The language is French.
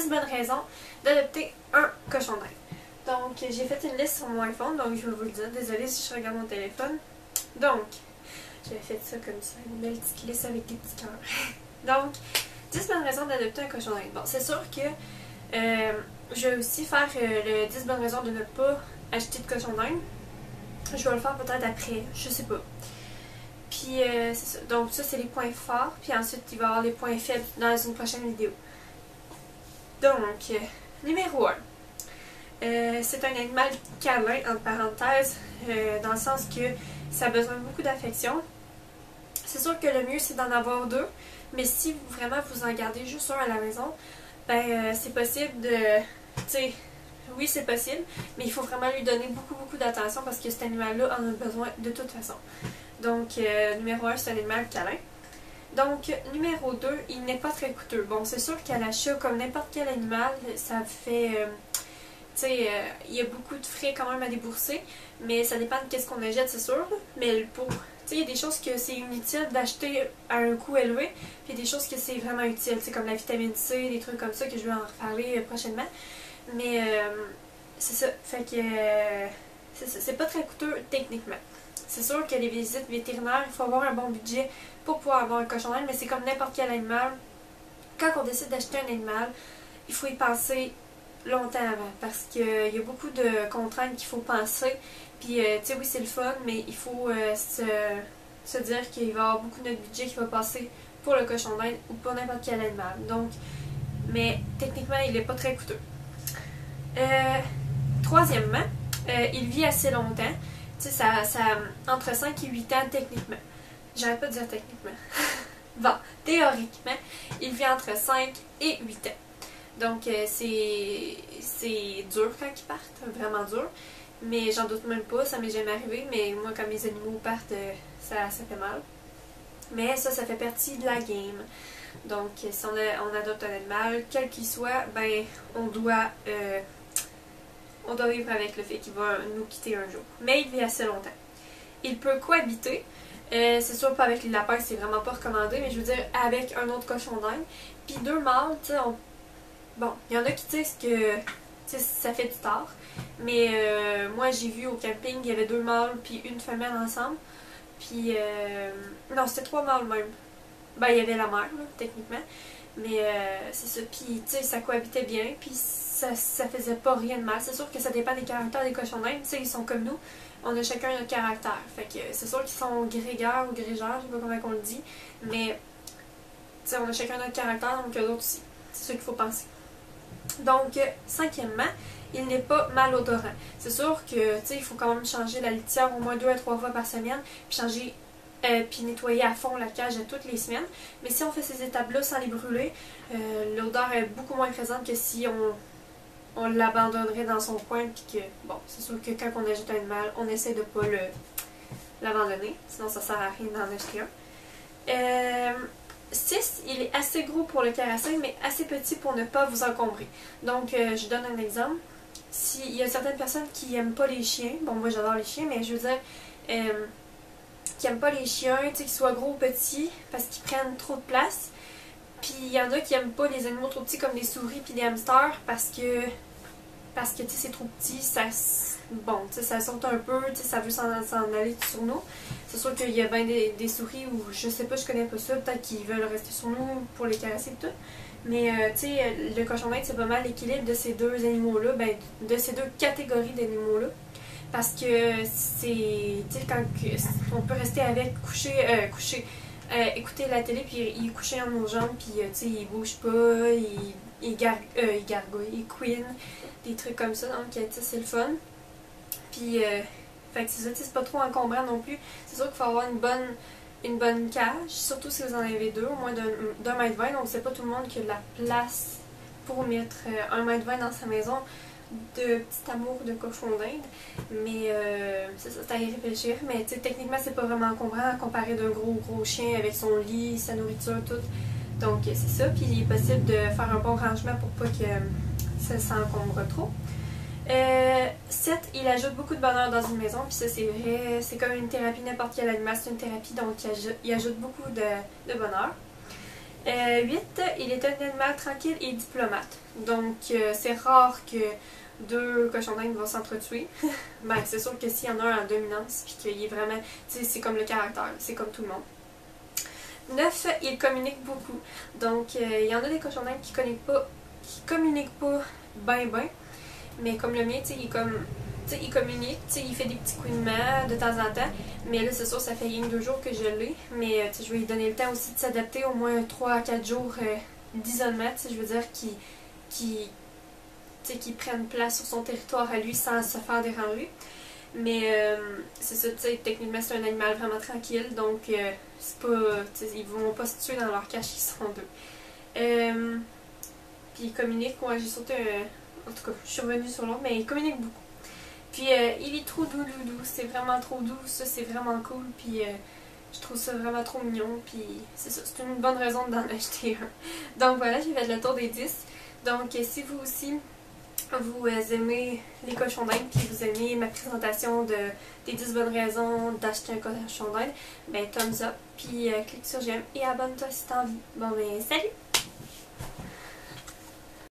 10 bonnes raisons d'adopter un cochon d'Inde. Donc, j'ai fait une liste sur mon iPhone, donc je vais vous le dire. Désolée si je regarde mon téléphone. Donc, j'avais fait ça comme ça, une belle petite liste avec des petits cœurs. Donc, 10 bonnes raisons d'adopter un cochon d'Inde. Bon, c'est sûr que je vais aussi faire le 10 bonnes raisons de ne pas acheter de cochon d'Inde. Je vais le faire peut-être après, je sais pas. Puis, c'est ça. Donc, ça, c'est les points forts. Puis ensuite, il va y avoir les points faibles dans une prochaine vidéo. Donc, numéro 1. C'est un animal câlin, entre parenthèses, dans le sens que ça a besoin de beaucoup d'affection. C'est sûr que le mieux, c'est d'en avoir 2. Mais si vous, vraiment vous en gardez juste un à la maison, ben, c'est possible de... Tu sais, oui, c'est possible, mais il faut vraiment lui donner beaucoup d'attention parce que cet animal-là en a besoin de toute façon. Donc, numéro 1, c'est un animal câlin. Donc, numéro 2, il n'est pas très coûteux. Bon, c'est sûr qu'à l'achat, comme n'importe quel animal, ça fait... tu sais, il y a beaucoup de frais quand même à débourser, mais ça dépend de qu'est-ce qu'on achète, c'est sûr. Mais pour... Tu sais, il y a des choses que c'est inutile d'acheter à un coût élevé, puis il y a des choses que c'est vraiment utile, c'est comme la vitamine C, des trucs comme ça, que je vais en reparler prochainement. Mais c'est ça, fait que c'est pas très coûteux techniquement. C'est sûr que les visites vétérinaires, il faut avoir un bon budget pour pouvoir avoir un cochon d'Inde, mais c'est comme n'importe quel animal. Quand on décide d'acheter un animal, il faut y penser longtemps avant, parce qu'il y a beaucoup de contraintes qu'il faut penser. Puis, tu sais, oui, c'est le fun, mais il faut se dire qu'il va y avoir beaucoup de notre budget qui va passer pour le cochon d'Inde ou pour n'importe quel animal. Donc, mais techniquement, il n'est pas très coûteux. Troisièmement, il vit assez longtemps. Tu sais, ça entre 5 et 8 ans techniquement. J'arrête pas de dire techniquement. Bon, théoriquement, il vit entre 5 et 8 ans. Donc, c'est dur quand ils partent, vraiment dur. Mais j'en doute même pas, ça m'est jamais arrivé. Mais moi, quand mes animaux partent, ça fait mal. Mais ça fait partie de la game. Donc, si on adopte un animal, quel qu'il soit, ben, on doit vivre avec le fait qu'il va nous quitter un jour. Mais il vit assez longtemps. Il peut cohabiter. C'est sûr pas avec les lapins, c'est vraiment pas recommandé, mais je veux dire avec un autre cochon d'Inde. Puis 2 mâles, tu sais, bon, il y en a qui disent que ça fait du tort. Mais moi, j'ai vu au camping, il y avait 2 mâles puis une femelle ensemble. Puis, non, c'était 3 mâles même. Ben, il y avait la mère, là, techniquement. Mais c'est ça. Puis, tu sais, ça cohabitait bien. Puis, ça faisait pas rien de mal. C'est sûr que ça dépend des caractères des cochons d'Inde. Tu sais, ils sont comme nous. On a chacun notre caractère. Fait que c'est sûr qu'ils sont grégaires ou grégeurs, je sais pas comment on le dit. Mais, tu sais, on a chacun notre caractère, donc eux autres aussi. C'est ça qu'il faut penser. Donc, cinquièmement, il n'est pas malodorant. C'est sûr que, tu sais, il faut quand même changer la litière au moins 2 à 3 fois par semaine. Puis changer... puis nettoyer à fond la cage toutes les semaines. Mais si on fait ces étapes-là sans les brûler, l'odeur est beaucoup moins présente que si on l'abandonnerait dans son coin. Puis que, bon, c'est sûr que quand on achète un animal, on essaie de ne pas l'abandonner. Sinon, ça sert à rien d'en acheter un. 6, il est assez gros pour le caresser, mais assez petit pour ne pas vous encombrer. Donc, je donne un exemple. S'il y a certaines personnes qui n'aiment pas les chiens, bon, moi j'adore les chiens, mais je veux dire... qui n'aiment pas les chiens, tu sais, qu'ils soient gros ou petits, parce qu'ils prennent trop de place. Puis il y en a qui n'aiment pas les animaux trop petits comme des souris puis des hamsters parce que tu sais, c'est trop petit, bon, tu sais, ça saute un peu, tu sais, ça veut s'en aller sur nous. C'est sûr qu'il y a bien des souris où, je sais pas, je connais pas ça, peut-être qu'ils veulent rester sur nous pour les caresser et tout. Mais, tu sais, le cochon d'Inde, c'est pas mal l'équilibre de ces deux animaux-là, ben, de ces 2 catégories d'animaux-là. Parce que c'est, tu sais, quand on peut rester avec, écouter la télé, puis il est couché en nos jambes, puis, tu sais, il bouge pas, il gargouille, il queen, des trucs comme ça, donc, tu sais, c'est le fun. Puis, fait que c'est ça, c'est pas trop encombrant non plus. C'est sûr qu'il faut avoir une bonne cage, surtout si vous en avez 2, au moins d'un mètre 20, donc c'est pas tout le monde qui a de la place pour mettre 1,20 m dans sa maison de petit amour de cochon d'Inde. Mais c'est ça, c'est à y réfléchir. Mais tu sais, techniquement, c'est pas vraiment encombrant comparé d'un gros chien avec son lit, sa nourriture, tout. Donc c'est ça. Puis il est possible de faire un bon rangement pour pas que ça s'encombre trop. 7, il ajoute beaucoup de bonheur dans une maison, puis ça c'est vrai, c'est comme une thérapie, n'importe quel animal, c'est une thérapie, donc il ajoute beaucoup de bonheur. 8, il est un animal tranquille et diplomate. Donc, c'est rare que deux cochons d'Inde vont s'entretuer. Ben, c'est sûr que s'il y en a un en dominance, puis qu'il est vraiment. Tu sais, c'est comme le caractère, c'est comme tout le monde. 9, il communique beaucoup. Donc, il y en a des cochons d'Inde qui communiquent pas ben. Mais comme le mien, tu sais, il communique, tu sais, il fait des petits coups de main de temps en temps. Mais là, c'est sûr, ça fait rien que 2 jours que je l'ai. Mais tu sais, je vais lui donner le temps aussi de s'adapter, au moins 3 à 4 jours d'isolement. Tu sais, je veux dire qu'il prenne place sur son territoire à lui sans se faire déranger. Mais c'est ça, tu sais, techniquement, c'est un animal vraiment tranquille. Donc, c'est pas. Tu sais, ils vont pas se tuer dans leur cache, ils sont deux. Puis il communique, ouais, j'ai sauté en tout cas, je suis revenue sur l'autre, mais il communique beaucoup. Puis il est trop doux, c'est vraiment trop doux, ça c'est vraiment cool, puis je trouve ça vraiment trop mignon, puis c'est ça, c'est une bonne raison d'en acheter un. Donc voilà, j'ai fait le tour des 10. Donc si vous aussi, vous aimez les cochons d'Inde, puis vous aimez ma présentation des 10 bonnes raisons d'acheter un cochon d'Inde, ben thumbs up, puis clique sur j'aime et abonne-toi si t'as envie. Bon ben salut!